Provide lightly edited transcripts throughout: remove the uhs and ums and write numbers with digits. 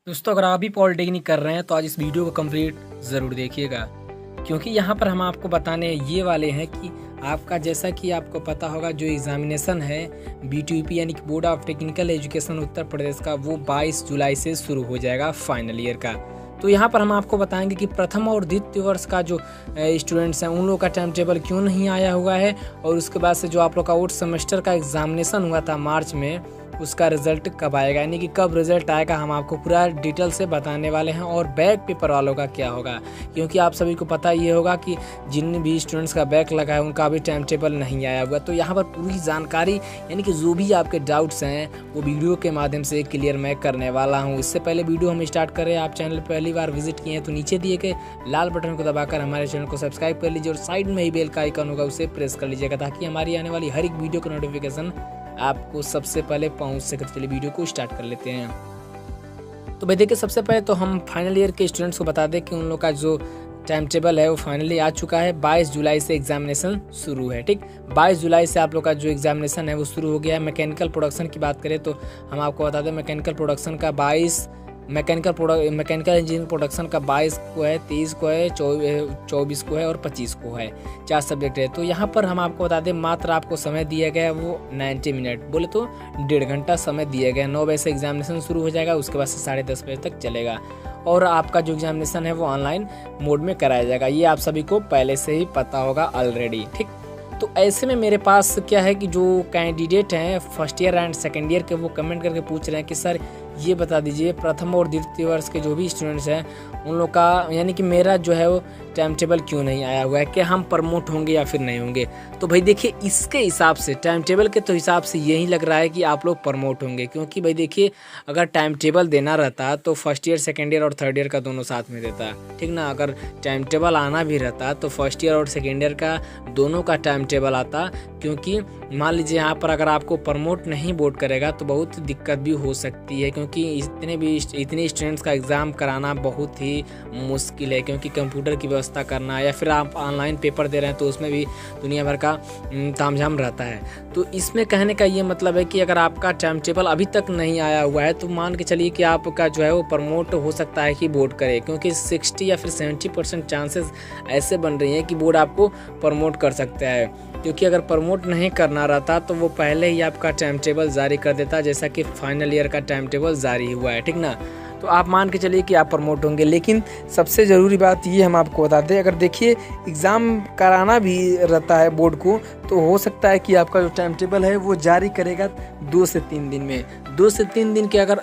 दोस्तों अगर आप भी पॉलिटेक्निक कर रहे हैं तो आज इस वीडियो को कंप्लीट ज़रूर देखिएगा, क्योंकि यहाँ पर हम आपको बताने ये वाले हैं कि आपका जैसा कि आपको पता होगा जो एग्जामिनेशन है BTUP यानी कि board of technical education Uttar Pradesh का, वो 22 जुलाई से शुरू हो जाएगा फाइनल ईयर का। तो यहाँ पर हम आपको बताएंगे कि प्रथम और द्वितीय वर्ष का जो स्टूडेंट्स हैं उन लोग का टाइम टेबल क्यों नहीं आया हुआ है, और उसके बाद से जो आप लोग का 8 सेमेस्टर का एग्जामिनेशन हुआ था मार्च में, उसका रिजल्ट कब आएगा, यानी कि कब रिजल्ट आएगा हम आपको पूरा डिटेल से बताने वाले हैं। और बैक पेपर वालों का क्या होगा, क्योंकि आप सभी को पता ये होगा कि जिन भी स्टूडेंट्स का बैक लगा है उनका अभी टाइम टेबल नहीं आया हुआ। तो यहाँ पर पूरी जानकारी यानी कि जो भी आपके डाउट्स हैं वो वीडियो के माध्यम से क्लियर मैं करने वाला हूँ। इससे पहले वीडियो हम स्टार्ट करें, आप चैनल पर पहली बार विजिट किए हैं तो नीचे दिए गए लाल बटन को दबाकर हमारे चैनल को सब्सक्राइब कर लीजिए और साइड में ही बेल का आइकन होगा उसे प्रेस कर लीजिएगा, ताकि हमारी आने वाली हर एक वीडियो का नोटिफिकेशन आपको सबसे पहले पहुंच सके। चलिए वीडियो को स्टार्ट कर लेते हैं। तो भाई देखिए, सबसे पहले तो हम फाइनल ईयर के स्टूडेंट्स को बता दें कि उन लोग का जो टाइम टेबल है वो फाइनली आ चुका है। 22 जुलाई से एग्जामिनेशन शुरू है। ठीक, 22 जुलाई से आप लोग का जो एग्जामिनेशन है वो शुरू हो गया है। मैकेनिकल प्रोडक्शन की बात करें तो हम आपको बता दें मैकेनिकल प्रोडक्शन का 22, मैकेनिकल इंजीनियरिंग प्रोडक्शन का 22 को है, 23 को है, 24 को है और 25 को है। 4 सब्जेक्ट है। तो यहाँ पर हम आपको बता दें मात्र आपको समय दिया गया है वो 90 मिनट, बोले तो 1.5 घंटा समय दिया गया है। 9 बजे से एग्जामिनेशन शुरू हो जाएगा, उसके बाद से 10:30 बजे तक चलेगा और आपका जो एग्जामिनेशन है वो ऑनलाइन मोड में कराया जाएगा। ये आप सभी को पहले से ही पता होगा ऑलरेडी। ठीक, तो ऐसे में मेरे पास क्या है कि जो कैंडिडेट हैं first year and second year के, वो कमेंट करके पूछ रहे हैं कि सर ये बता दीजिए प्रथम और द्वितीय वर्ष के जो भी स्टूडेंट्स हैं उन लोग का, यानी कि मेरा जो है वो टाइम टेबल क्यों नहीं आया हुआ है, कि हम प्रमोट होंगे या फिर नहीं होंगे। तो भाई देखिए, इसके हिसाब से टाइम टेबल के तो हिसाब से यही लग रहा है कि आप लोग प्रमोट होंगे, क्योंकि भाई देखिए अगर टाइम टेबल देना रहता तो फर्स्ट ईयर सेकेंड ईयर और थर्ड ईयर का दोनों साथ में देता, ठीक ना। अगर टाइम टेबल आना भी रहता तो फर्स्ट ईयर और सेकेंड ईयर का दोनों का टाइम टेबल आता, क्योंकि मान लीजिए यहाँ पर अगर आपको प्रमोट नहीं बोर्ड करेगा तो बहुत दिक्कत भी हो सकती है, क्योंकि इतने स्टूडेंट्स का एग्ज़ाम कराना बहुत ही मुश्किल है, क्योंकि कंप्यूटर की व्यवस्था करना या फिर आप ऑनलाइन पेपर दे रहे हैं तो उसमें भी दुनिया भर का तामझाम रहता है। तो इसमें कहने का ये मतलब है कि अगर आपका टाइम टेबल अभी तक नहीं आया हुआ है तो मान के चलिए कि आपका जो है वो प्रमोट हो सकता है कि बोर्ड करे, क्योंकि 60 या फिर 70% चांसेस ऐसे बन रही हैं कि बोर्ड आपको प्रमोट कर सकता है। क्योंकि अगर प्रमोट नहीं करना रहता तो वो पहले ही आपका टाइम टेबल जारी कर देता, जैसा कि फाइनल ईयर का टाइम टेबल जारी हुआ है, ठीक ना। तो आप मान के चलिए कि आप प्रमोट होंगे। लेकिन सबसे ज़रूरी बात ये हम आपको बता दें, अगर देखिए एग्ज़ाम कराना भी रहता है बोर्ड को तो हो सकता है कि आपका जो टाइम टेबल है वो जारी करेगा 2 से 3 दिन में। 2 से 3 दिन के अगर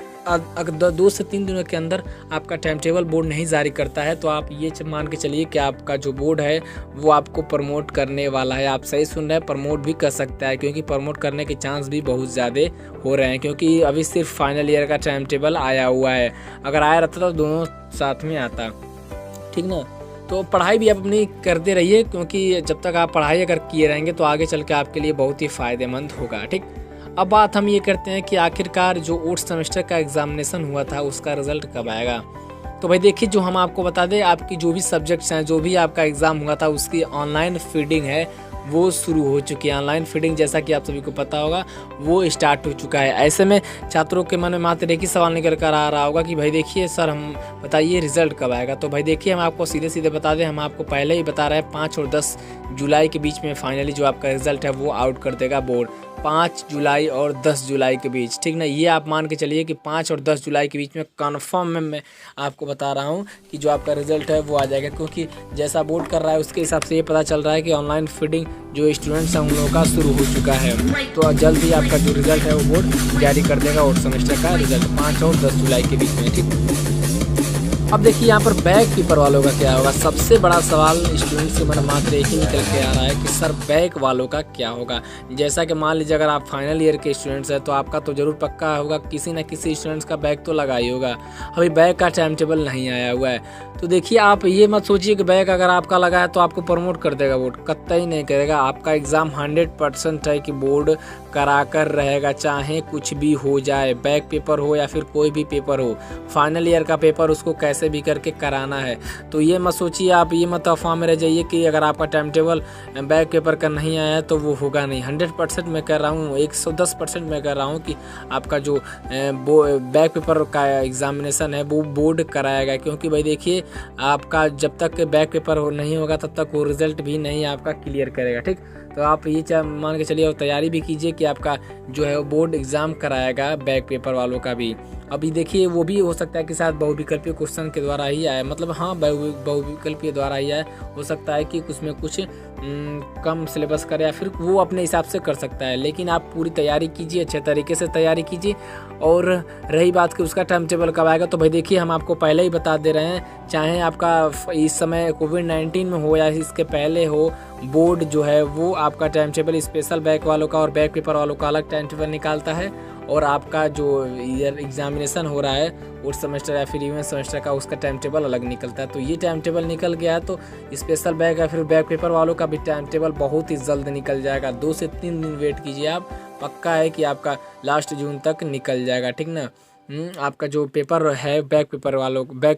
2 से 3 दिनों के अंदर आपका टाइम टेबल बोर्ड नहीं जारी करता है तो आप ये मान के चलिए कि आपका जो बोर्ड है वो आपको प्रमोट करने वाला है। आप सही सुन रहे हैं, प्रमोट भी कर सकता है, क्योंकि प्रमोट करने के चांस भी बहुत ज़्यादा हो रहे हैं, क्योंकि अभी सिर्फ फाइनल ईयर का टाइम टेबल आया हुआ है। अगर आया रहता तो दोनों साथ में आता, ठीक ना। तो पढ़ाई भी आप अपनी करते रहिए, क्योंकि जब तक आप पढ़ाई अगर किए रहेंगे तो आगे चल के आपके लिए बहुत ही फ़ायदेमंद होगा। ठीक, अब बात हम ये करते हैं कि आखिरकार जो 8 सेमेस्टर का एग्जामिनेशन हुआ था उसका रिजल्ट कब आएगा। तो भाई देखिए, जो हम आपको बता दें आपकी जो भी सब्जेक्ट्स हैं, जो भी आपका एग्ज़ाम हुआ था उसकी ऑनलाइन फीडिंग है वो शुरू हो चुकी है। ऑनलाइन फीडिंग जैसा कि आप सभी को पता होगा वो स्टार्ट हो चुका है। ऐसे में छात्रों के मन में मात्र एक ही सवाल निकल कर आ रहा होगा कि भाई देखिए सर हम बताइए रिजल्ट कब आएगा। तो भाई देखिए, हम आपको सीधे सीधे बता दें, हम आपको पहले ही बता रहे हैं 5 और 10 जुलाई के बीच में फाइनली जो आपका रिजल्ट है वो आउट कर देगा बोर्ड। 5 जुलाई और 10 जुलाई के बीच, ठीक ना। ये आप मान के चलिए कि 5 और 10 जुलाई के बीच में कन्फर्म में मैं आपको बता रहा हूँ कि जो आपका रिजल्ट है वो आ जाएगा, क्योंकि जैसा बोर्ड कर रहा है उसके हिसाब से ये पता चल रहा है कि ऑनलाइन फीडिंग जो स्टूडेंट्स हैं उन लोगों का शुरू हो चुका है। तो जल्द ही आपका जो रिजल्ट है वो बोर्ड जारी कर देगा और सेमेस्टर का रिजल्ट 5 और 10 जुलाई के बीच में। ठीक, अब देखिए यहाँ पर बैक पेपर वालों का क्या होगा। सबसे बड़ा सवाल स्टूडेंट्स के मन में मात्र एक ही निकल के आ रहा है कि सर बैक वालों का क्या होगा। जैसा कि मान लीजिए अगर आप फाइनल ईयर के स्टूडेंट्स हैं तो आपका तो जरूर पक्का होगा किसी न किसी स्टूडेंट्स का बैक तो लगा ही होगा। अभी बैक का टाइम टेबल नहीं आया हुआ है। तो देखिए, आप ये मत सोचिए कि बैक अगर आपका लगा है तो आपको प्रमोट कर देगा बोर्ड, कतई नहीं करेगा। आपका एग्ज़ाम 100% है कि बोर्ड करा कर रहेगा, चाहे कुछ भी हो जाए, बैक पेपर हो या फिर कोई भी पेपर हो, फाइनल ईयर का पेपर उसको कैसे भी करके कराना है। तो ये मत सोचिए आप, ये मत अफवाह में रह जाइए कि अगर आपका टाइम टेबल बैक पेपर का नहीं आया तो वो होगा नहीं। 100% मैं कर रहा हूँ, 110% मैं कर रहा हूँ कि आपका जो बैक पेपर का एग्जामिनेशन है वो बोर्ड कराएगा। क्योंकि भाई देखिए, आपका जब तक बैक पेपर नहीं होगा तब तक वो रिजल्ट भी नहीं आपका क्लियर करेगा। ठीक, तो आप ये मान के चलिए और तैयारी भी कीजिए कि आपका जो है वो बोर्ड एग्ज़ाम कराएगा बैक पेपर वालों का भी। अभी देखिए वो भी हो सकता है कि शायद बहुविकल्पीय क्वेश्चन के द्वारा ही आए, मतलब हाँ बहुविकल्पीय द्वारा ही आए। हो सकता है कि उसमें कुछ कम सिलेबस करे या फिर वो अपने हिसाब से कर सकता है, लेकिन आप पूरी तैयारी कीजिए, अच्छे तरीके से तैयारी कीजिए। और रही बात कि उसका टाइम टेबल कब आएगा, तो भाई देखिए हम आपको पहले ही बता दे रहे हैं, चाहे आपका इस समय कोविड-19 में हो या इसके पहले हो, बोर्ड जो है वो आपका टाइम टेबल स्पेशल बैक वालों का और बैक पेपर वालों का अलग टाइम टेबल निकालता है। और आपका जो ईयर एग्जामिनेशन हो रहा है उस सेमेस्टर या फिर इवेंट सेमेस्टर का, उसका टाइम टेबल अलग निकलता है। तो ये टाइम टेबल निकल गया तो स्पेशल बैक या फिर बैक पेपर वालों का भी टाइम टेबल बहुत ही जल्द निकल जाएगा। 2 से 3 दिन वेट कीजिए आप, पक्का है कि आपका लास्ट जून तक निकल जाएगा। ठीक ना, आपका जो पेपर है बैक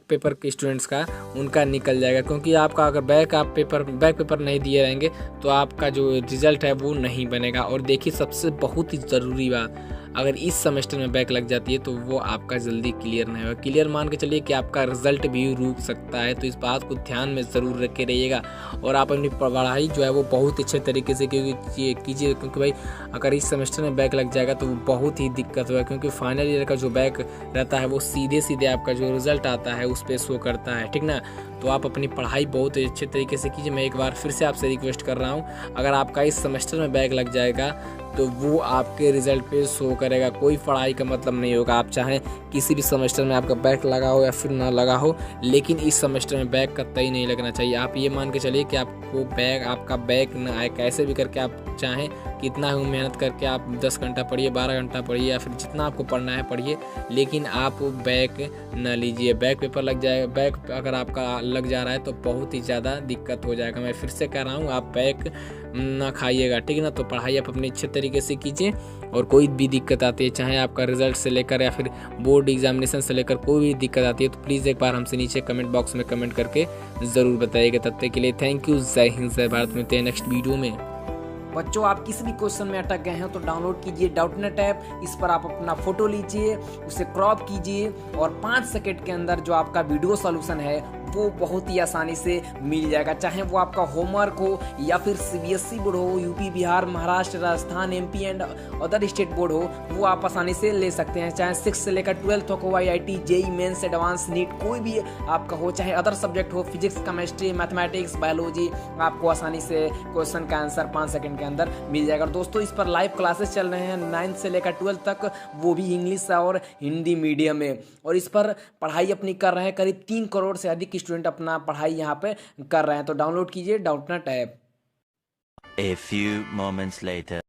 पेपर के स्टूडेंट्स का, उनका निकल जाएगा। क्योंकि आपका अगर बैक पेपर नहीं दिए रहेंगे तो आपका जो रिजल्ट है वो नहीं बनेगा। और देखिए सबसे बहुत ही ज़रूरी बात, अगर इस सेमेस्टर में बैक लग जाती है तो वो आपका जल्दी क्लियर नहीं होगा। क्लियर मान के चलिए कि आपका रिजल्ट भी रुक सकता है। तो इस बात को ध्यान में ज़रूर रख के रहिएगा और आप अपनी पढ़ाई जो है वो बहुत अच्छे तरीके से कीजिए। क्योंकि भाई अगर इस सेमेस्टर में बैक लग जाएगा तो वो बहुत ही दिक्कत होगा। क्योंकि फाइनल ईयर का जो बैक रहता है वो सीधे आपका जो रिजल्ट आता है उस पर शो करता है। ठीक ना, तो आप अपनी पढ़ाई बहुत अच्छे तरीके से कीजिए। मैं एक बार फिर से आपसे रिक्वेस्ट कर रहा हूँ, अगर आपका इस सेमेस्टर में बैक लग जाएगा तो वो आपके रिजल्ट पे शो करेगा। कोई पढ़ाई का मतलब नहीं होगा, आप चाहे किसी भी सेमेस्टर में आपका बैक लगा हो या फिर ना लगा हो, लेकिन इस सेमेस्टर में बैक कतई नहीं लगना चाहिए। आप ये मान के चलिए कि आपका बैक ना आए, कैसे भी करके आप चाहें कितना ही मेहनत करके आप 10 घंटा पढ़िए, 12 घंटा पढ़िए या फिर जितना आपको पढ़ना है पढ़िए, लेकिन आप बैक न लीजिए। बैक पेपर लग जाए, बैक अगर आपका लग जा रहा है तो बहुत ही ज़्यादा दिक्कत हो जाएगा। मैं फिर से कह रहा हूँ, आप बैक ना खाइएगा। ठीक है ना, तो पढ़ाई आप अपने अच्छे तरीके से कीजिए। और कोई भी दिक्कत आती है, चाहे आपका रिजल्ट से लेकर या फिर बोर्ड एग्जामिनेशन से लेकर कोई भी दिक्कत आती है, तो प्लीज़ एक बार हमसे नीचे कमेंट बॉक्स में कमेंट करके ज़रूर बताइएगा। तब तक के लिए थैंक यू। जय हिंद, जय भारत। मिलते हैं नेक्स्ट वीडियो में। बच्चों, आप किसी भी क्वेश्चन में अटक गए हैं तो डाउनलोड कीजिए डाउटनेट ऐप। इस पर आप अपना फोटो लीजिए, उसे क्रॉप कीजिए और 5 सेकंड के अंदर जो आपका वीडियो सॉल्यूशन है वो बहुत ही आसानी से मिल जाएगा। चाहे वो आपका होमवर्क हो या फिर सीबीएसई बोर्ड हो, UP, Bihar, Maharashtra, Rajasthan, MP and other state board हो, वो आप आसानी से ले सकते हैं। चाहे 6 से लेकर 12 तक हो, IIT, JEE Mains, advance, NEET, कोई भी आपका हो, चाहे अदर सब्जेक्ट हो, फिजिक्स, केमिस्ट्री, मैथमेटिक्स, बायोलॉजी, आपको आसानी से क्वेश्चन का आंसर 5 सेकंड के अंदर मिल जाएगा। दोस्तों, इस पर लाइव क्लासेस चल रहे हैं 9 से लेकर 12 तक, वो भी इंग्लिश और हिंदी मीडियम में। और इस पर पढ़ाई अपनी कर रहे हैं, करीब 3 करोड़ से अधिक स्टूडेंट अपना पढ़ाई यहाँ पे कर रहे हैं। तो डाउनलोड कीजिए Doubtnut app. A few moments later.